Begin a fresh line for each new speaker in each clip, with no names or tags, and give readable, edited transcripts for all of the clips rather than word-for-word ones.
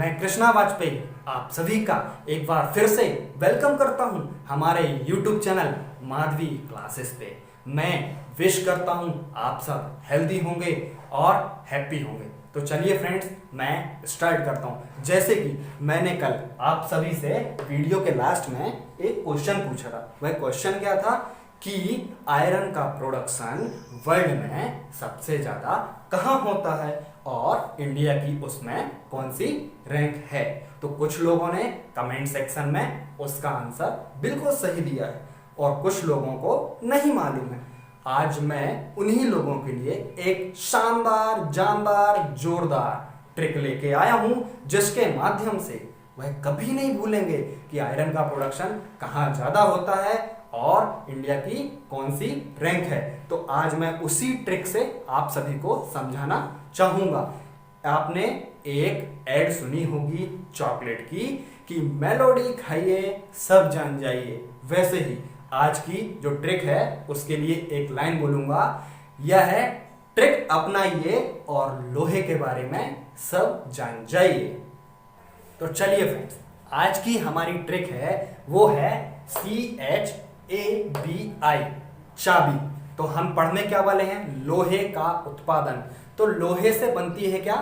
मैं कृष्णा वाजपेयी आप सभी का एक बार फिर से वेलकम करता हूं हमारे YouTube चैनल माधवी क्लासेस पे। मैं विश करता हूं आप सब हेल्दी होंगे और हैप्पी होंगे। तो चलिए फ्रेंड्स, मैं स्टार्ट करता हूं। जैसे कि मैंने कल आप सभी से वीडियो के लास्ट में एक क्वेश्चन पूछा था। वह क्वेश्चन क्या था कि आयरन का प्रोडक्शन वर्ल्ड में सबसे ज्यादा कहाँ होता है और इंडिया की उसमें कौन सी रैंक है। तो कुछ लोगों ने कमेंट सेक्शन में उसका आंसर बिल्कुल सही दिया है और कुछ लोगों को नहीं मालूम है। आज मैं उन्हीं लोगों के लिए एक शानदार, जानदार, जोरदार ट्रिक लेके आया हूं जिसके माध्यम से वह कभी नहीं भूलेंगे कि आयरन का प्रोडक्शन कहाँ ज्यादा होता है और इंडिया की कौन सी रैंक है। तो आज मैं उसी ट्रिक से आप सभी को समझाना चाहूंगा। आपने एक ऐड सुनी होगी चॉकलेट की कि मेलोडी खाइए सब जान जाइए। वैसे ही आज की जो ट्रिक है उसके लिए एक लाइन बोलूंगा, यह है ट्रिक अपनाइए और लोहे के बारे में सब जान जाइए। तो चलिए फ्रेंड्स, आज की हमारी ट्रिक है वो है CHABI, चाबी। तो हम पढ़ने क्या वाले हैं, लोहे का उत्पादन। तो लोहे से बनती है क्या,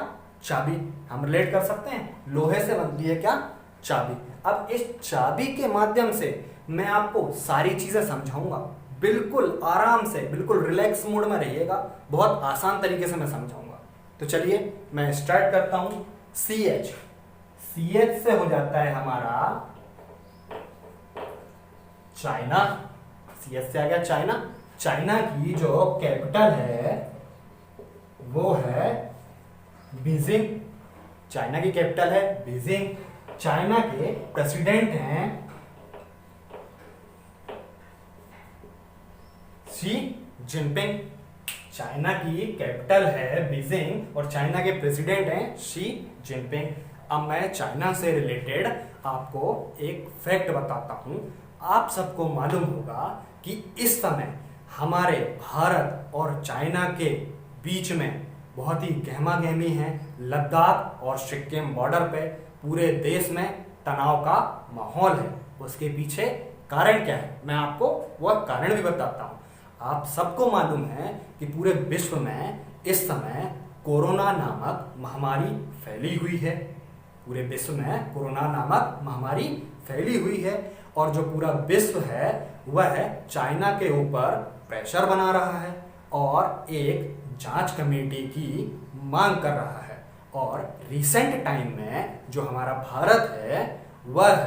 चाबी। हम रिलेट कर सकते हैं, लोहे से बनती है क्या, चाबी। अब इस चाबी के माध्यम से मैं आपको सारी चीजें समझाऊंगा, बिल्कुल आराम से, बिल्कुल रिलैक्स मूड में रहिएगा। बहुत आसान तरीके से मैं समझाऊंगा। तो चलिए मैं स्टार्ट करता हूं। CH से हो जाता है हमारा चाइना। CH से आ गया चाइना। चाइना की जो कैपिटल है वो है बीजिंग। चाइना की कैपिटल है बीजिंग। चाइना के प्रेसिडेंट हैं शी जिनपिंग। चाइना की कैपिटल है बीजिंग और चाइना के प्रेसिडेंट हैं शी जिनपिंग। अब मैं चाइना से रिलेटेड आपको एक फैक्ट बताता हूं। आप सबको मालूम होगा कि इस समय हमारे भारत और चाइना के बीच में बहुत ही गहमा गहमी है। लद्दाख और सिक्किम बॉर्डर पे पूरे देश में तनाव का माहौल है। उसके पीछे कारण क्या है, मैं आपको वह कारण भी बताता हूं। आप सबको मालूम है कि पूरे विश्व में इस समय कोरोना नामक महामारी फैली हुई है। पूरे विश्व में कोरोना नामक महामारी फैली हुई है और जो पूरा विश्व है वह चाइना के ऊपर प्रेशर बना रहा है और एक जांच कमेटी की मांग कर रहा है। और रिसेंट टाइम में जो हमारा भारत है वह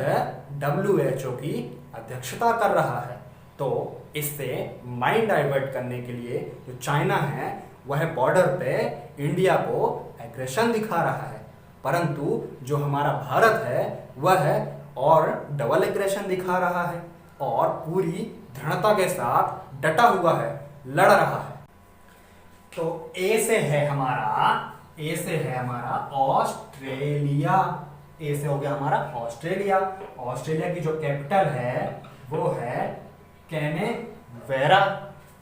WHO की अध्यक्षता कर रहा है। तो इससे माइंड डाइवर्ट करने के लिए जो चाइना है वह बॉर्डर पे इंडिया को एग्रेशन दिखा रहा है, परंतु जो हमारा भारत है वह और डबल एग्रेशन दिखा रहा है और पूरी दृढ़ता के साथ डटा हुआ है, लड़ रहा है। तो ए से है हमारा ऑस्ट्रेलिया। ए से हो गया हमारा ऑस्ट्रेलिया। ऑस्ट्रेलिया की जो कैपिटल है वो है कैनबेरा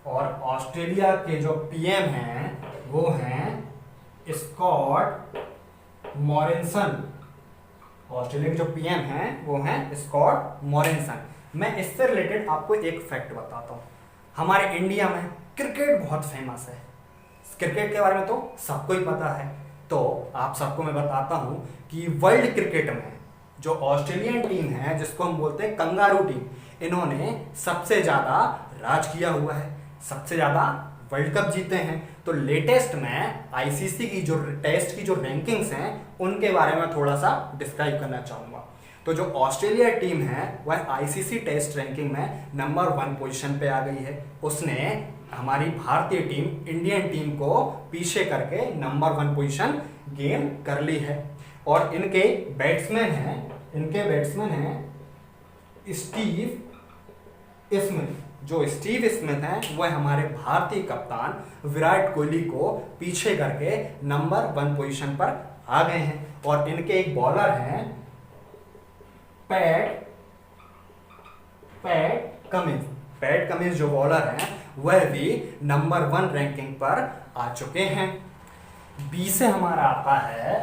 और ऑस्ट्रेलिया के जो PM हैं वो हैं स्कॉट मॉरिसन। ऑस्ट्रेलिया के जो PM हैं वो हैं स्कॉट मॉरिसन। मैं इससे रिलेटेड आपको एक फैक्ट बताता हूं। हमारे इंडिया में क्रिकेट बहुत फेमस है। क्रिकेट के बारे में तो सबको ही पता है। तो आप सबको मैं बताता हूं कि वर्ल्ड क्रिकेट में जो ऑस्ट्रेलियन टीम है जिसको हम बोलते हैं कंगारू टीम, इन्होंने सबसे ज्यादा राज किया हुआ है, सबसे ज्यादा वर्ल्ड कप जीते हैं। तो लेटेस्ट में ICC की जो टेस्ट की जो रैंकिंग्स हैं उनके बारे में थोड़ा सा डिस्क्राइब करना चाहूंगा। तो जो ऑस्ट्रेलिया टीम है वह ICC टेस्ट रैंकिंग में नंबर 1 पोजीशन पे आ गई है। उसने हमारी भारतीय टीम, इंडियन टीम को पीछे करके नंबर 1 पोजीशन गेन कर ली है। और इनके बैट्समैन हैं स्टीव स्मिथ। जो स्टीव स्मिथ हैं वह हमारे भारतीय कप्तान विराट कोहली को पीछे करके नंबर 1 पोजीशन पर आ गए हैं। और इनके एक बॉलर हैं पैट कमिंस जो बॉलर हैं वह भी नंबर 1 रैंकिंग पर आ चुके हैं। बी से हमारा आता है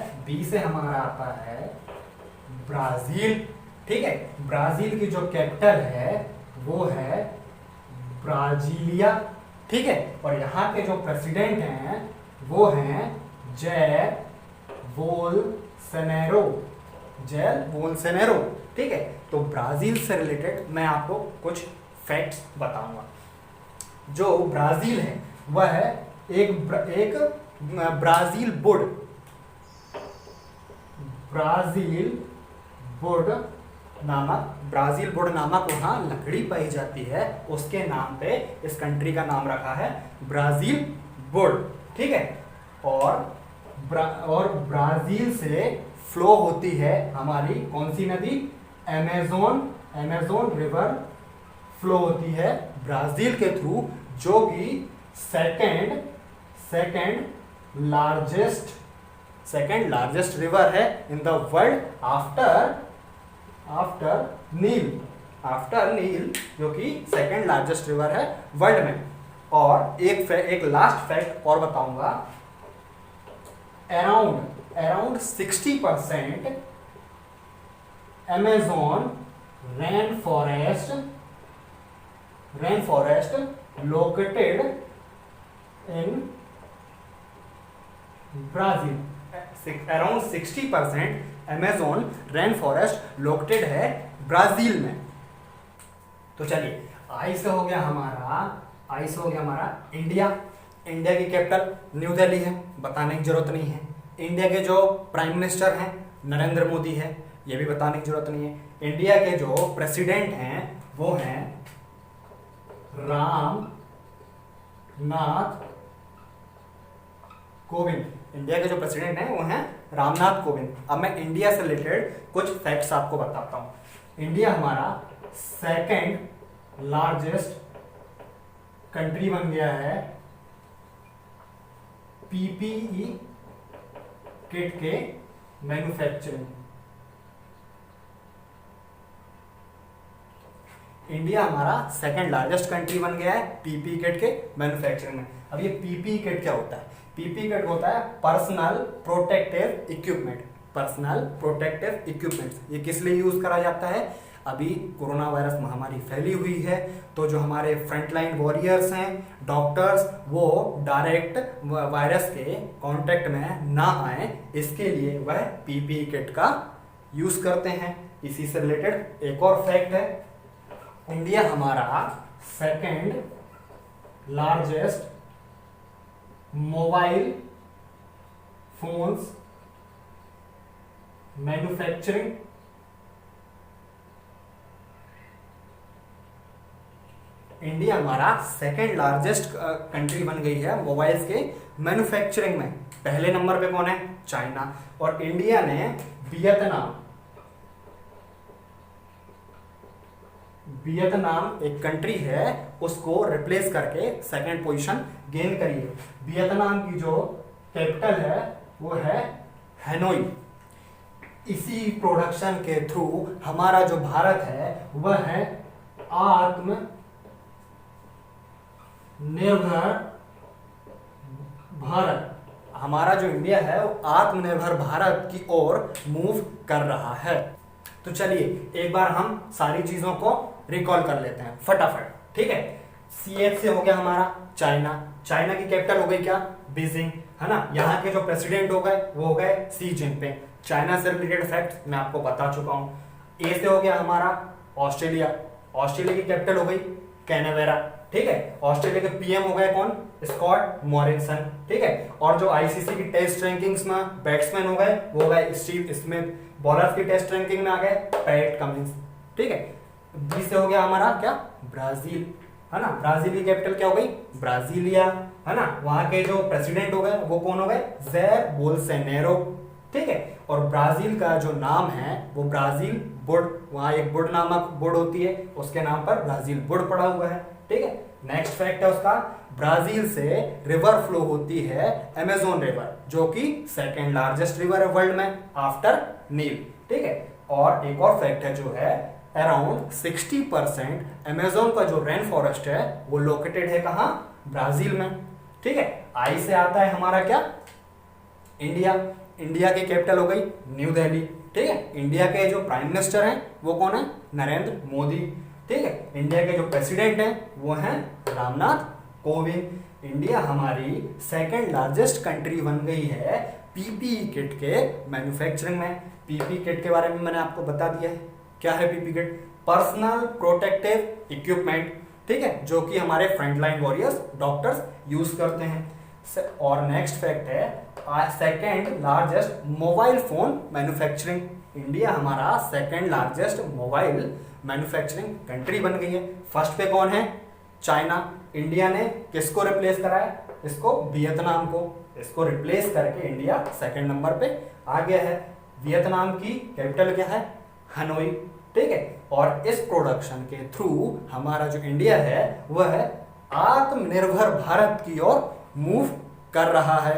ब्राजील। ठीक है, ब्राजील की जो कैपिटल है वो है ब्राजीलिया। ठीक है, और यहाँ के जो प्रेसिडेंट हैं वो हैं जैर बोल्सोनारो। Jair Bolsonaro. ठीक है, तो ब्राजील से रिलेटेड मैं आपको कुछ फैक्ट्स बताऊंगा। जो ब्राजील है वह है एक ब्राजील बुड। ब्राजील बुड नामक वहां लकड़ी पाई जाती है, उसके नाम पे इस कंट्री का नाम रखा है ब्राजील बुड। ठीक है, और ब्राजील से फ्लो होती है हमारी कौन सी नदी? अमेज़न रिवर फ्लो होती है ब्राजील के थ्रू, जो कि सेकंड लार्जेस्ट रिवर है इन द वर्ल्ड आफ्टर नील, जो कि सेकंड लार्जेस्ट रिवर है वर्ल्ड में। और एक लास्ट फैक्ट और बताऊंगा। Around 60% Amazon rain forest located in Brazil. Around 60% Amazon rain forest located है ब्राजील में। तो चलिए, आई से हो गया हमारा इंडिया। इंडिया की कैपिटल न्यू दिल्ली है, बताने की जरूरत नहीं है। इंडिया के जो प्राइम मिनिस्टर हैं नरेंद्र मोदी है, ये भी बताने की जरूरत नहीं है। इंडिया के जो प्रेसिडेंट हैं वो हैं राम नाथ कोविंद। इंडिया के जो प्रेसिडेंट हैं वो हैं रामनाथ कोविंद। अब मैं इंडिया से रिलेटेड कुछ फैक्ट्स आपको बताता हूं। इंडिया हमारा सेकंड लार्जेस्ट कंट्री बन गया है पीपीई किट के मैन्युफैक्चरिंग। इंडिया हमारा सेकंड लार्जेस्ट कंट्री बन गया है पीपीई किट के मैन्युफैक्चरिंग में। अब ये पीपीई किट क्या होता है? पीपीई किट होता है पर्सनल प्रोटेक्टिव इक्विपमेंट। ये किस लिए यूज करा जाता है? अभी कोरोना वायरस महामारी फैली हुई है, तो जो हमारे फ्रंटलाइन वॉरियर्स हैं, डॉक्टर्स, वो डायरेक्ट वायरस के कांटेक्ट में ना आए, इसके लिए वह पीपीई किट का यूज करते हैं। इसी से रिलेटेड एक और फैक्ट है, इंडिया हमारा second largest mobile phones manufacturing. India हमारा सेकेंड लार्जेस्ट कंट्री बन गई है मोबाइल्स के मैन्युफैक्चरिंग में। पहले नंबर पे कौन है? चाइना। और इंडिया ने वियतनाम एक कंट्री है, उसको रिप्लेस करके सेकंड पोजीशन गेन करी है। वियतनाम की जो कैपिटल है वो है हैनोई। इसी प्रोडक्शन के थ्रू हमारा जो भारत है वह है आत्मनिर्भर भारत। हमारा जो इंडिया है वो आत्मनिर्भर भारत की ओर मूव कर रहा है। तो चलिए एक बार हम सारी चीजों को रिकॉल कर लेते हैं फटाफट। ठीक है, सीएच से हो गया हमारा चाइना। चाइना की कैपिटल हो गई क्या? बीजिंग, है ना। यहाँ के जो प्रेसिडेंट हो गए वो हो गए शी जिनपिंग। चाइना से रिलेटेड फैक्ट मैं आपको बता चुका हूँ। ए से हो गया हमारा ऑस्ट्रेलिया। ऑस्ट्रेलिया की कैपिटल हो गई कैनवेरा। ठीक है, ऑस्ट्रेलिया के पीएम हो गए कौन? Scott Morrison. ठीक है, और जो आईसीसी की टेस्ट रैंकिंग्स में बैट्समैन हो गए वो हो गए स्टीव स्मिथ। बॉलर की टेस्ट रैंकिंग में आ गए पैट कमिंस। ठीक है, बी से हो गया हमारा क्या? ब्राजील, है ना। ब्राजील की कैपिटल क्या हो गई? ब्राजीलिया, है ना। वहां के जो प्रेसिडेंट हो गए वो कौन हो गए? Jair Bolsonaro. ठीक है, और ब्राजील का जो नाम है वो ब्राजील बुड, वहां एक बुड नामक बुड होती है, उसके नाम पर ब्राजील बुड पड़ा हुआ है। ठीक है, नेक्स्ट फैक्ट है उसका, ब्राजील से रिवर फ्लो होती है अमेज़न रिवर, जो कि सेकेंड लार्जेस्ट रिवर है वर्ल्ड में आफ्टर नील। ठीक है, और एक और फैक्ट है जो है अराउंड 60% अमेज़न का जो रेन फॉरेस्ट है वो लोकेटेड है कहाँ? ब्राजील में। ठीक है, आई से आता है हमारा क्या? इंडिया। इंडिया की कैपिटल हो गई न्यू दिल्ली। ठीक है। इंडिया के जो प्राइम मिनिस्टर हैं वो कौन है? नरेंद्र मोदी, ठीक है। इंडिया के जो प्रेसिडेंट हैं वो हैं रामनाथ कोविंद। इंडिया हमारी सेकेंड लार्जेस्ट कंट्री बन गई है पीपीई किट के मैन्युफैक्चरिंग में। पीपीई किट के बारे में मैंने आपको बता दिया है। क्या है PPE kit? Personal protective equipment, ठीक है, जो कि हमारे फ्रंटलाइन वॉरियर्स डॉक्टर्स यूज करते हैं। और नेक्स्ट फैक्ट है second largest mobile phone manufacturing. India हमारा second largest mobile manufacturing country बन गई है। फर्स्ट पे कौन है? चाइना। इंडिया ने किसको रिप्लेस करा है? इसको, वियतनाम को। इसको रिप्लेस करके इंडिया सेकंड नंबर पे आ गया है। वियतनाम की कैपिटल क्या है? हनोई, ठीक है। और इस प्रोडक्शन के थ्रू हमारा जो इंडिया है वह आत्मनिर्भर भारत की ओर मूव कर रहा है।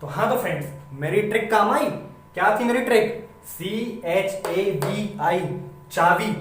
तो हाँ, तो फ्रेंड्स, मेरी ट्रिक काम आई। क्या थी मेरी ट्रिक? CHAVI, चावी।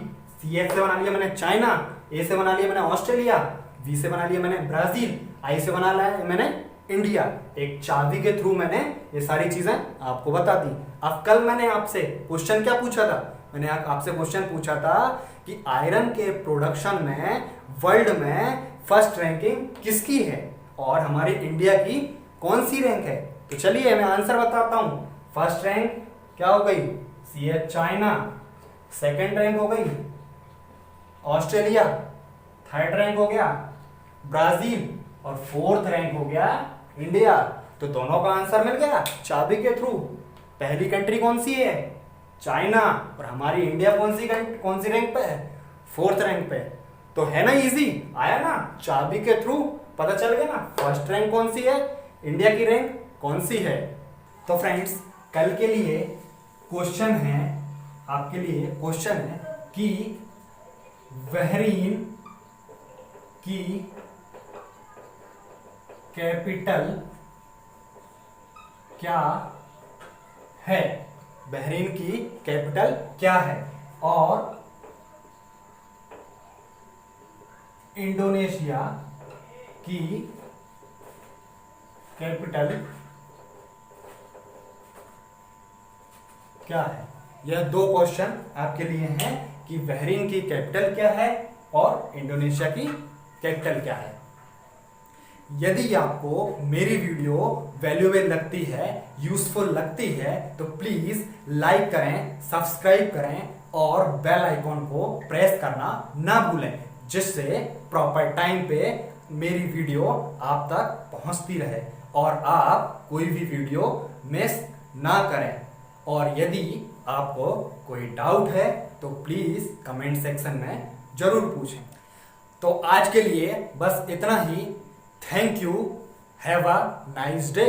CH से बना लिया मैंने चाइना, A से बना लिया मैंने ऑस्ट्रेलिया, V से बना लिया मैंने ब्राजील, I से बना लिया मैंने इंडिया। एक चाबी के थ्रू मैंने ये सारी चीजें आपको बता दी। अब कल मैंने आपसे क्वेश्चन क्या पूछा था? मैंने आपसे क्वेश्चन पूछा था कि आयरन के प्रोडक्शन में वर्ल्ड में फर्स्ट रैंकिंग किसकी है और हमारी इंडिया की कौन सी रैंक है? तो चलिए मैं आंसर बताता हूं। फर्स्ट रैंक क्या हो गई? CH China. सेकंड रैंक हो गई ऑस्ट्रेलिया। थर्ड रैंक हो गया ब्राजील और फोर्थ रैंक हो गया इंडिया। तो दोनों का आंसर मिल गया चाबी के थ्रू। पहली कंट्री कौन सी है? चाइना। और हमारी इंडिया कौन सी रैंक पे है? फोर्थ रैंक पे। तो है ना इजी, आया ना? चाबी के थ्रू पता चल गया ना फर्स्ट रैंक कौन सी है, इंडिया की रैंक कौन सी है। तो फ्रेंड्स, कल के लिए क्वेश्चन है, आपके लिए क्वेश्चन है कि बहरीन की कैपिटल क्या है? बहरीन की कैपिटल क्या है? और इंडोनेशिया की कैपिटल क्या है? यह दो क्वेश्चन आपके लिए हैं कि बहरीन की कैपिटल क्या है और इंडोनेशिया की कैपिटल क्या है। यदि आपको मेरी वीडियो वैल्यूएबल लगती है, यूजफुल लगती है, तो प्लीज लाइक करें, सब्सक्राइब करें और बेल आइकॉन को प्रेस करना ना भूलें, जिससे प्रॉपर टाइम पे मेरी वीडियो आप तक पहुंचती रहे और आप कोई भी वीडियो मिस ना करें। और यदि आपको कोई डाउट है तो प्लीज कमेंट सेक्शन में जरूर पूछें। तो आज के लिए बस इतना ही। Thank you. Have a nice day.